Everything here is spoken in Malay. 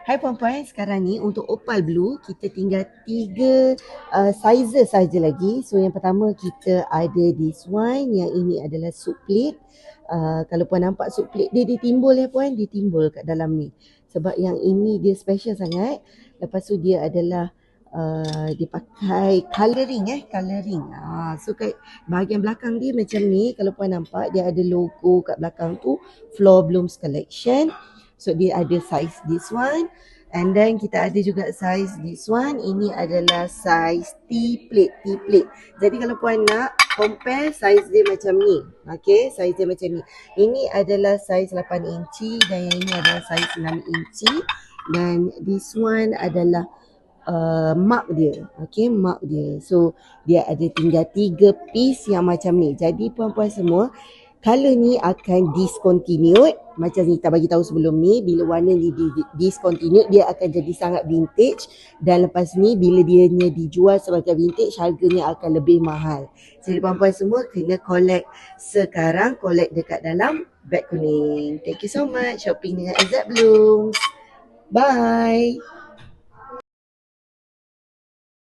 Hai puan-puan, sekarang ni untuk opal blue kita tinggal 3 sizes saja lagi. So yang pertama kita ada this one, yang ini adalah soup plate. Kalau puan nampak soup plate dia timbul ya puan, dia timbul kat dalam ni. Sebab yang ini dia special sangat. Lepas tu dia adalah dia pakai colouring. So kat bahagian belakang dia macam ni, kalau puan nampak dia ada logo kat belakang tu, Floor Blooms Collection. So dia ada size this one, and then kita ada juga size this one. Ini adalah size T plate. Jadi kalau puan nak compare size dia macam ni, okay, size dia macam ni. Ini adalah size 8 inci dan yang ini adalah size 6 inci. Dan this one adalah mark dia, okay, mark dia. So dia ada tinggal 3 piece yang macam ni. Jadi puan-puan semua, color ni akan discontinued. Macam Nita bagi tahu sebelum ni, bila warna ni discontinued, dia akan jadi sangat vintage. Dan lepas ni bila dia dijual sebagai vintage, harganya akan lebih mahal. Jadi puan-puan semua kena collect sekarang, collect dekat dalam beg kuning. Thank you so much shopping dengan Azad Blooms. Bye.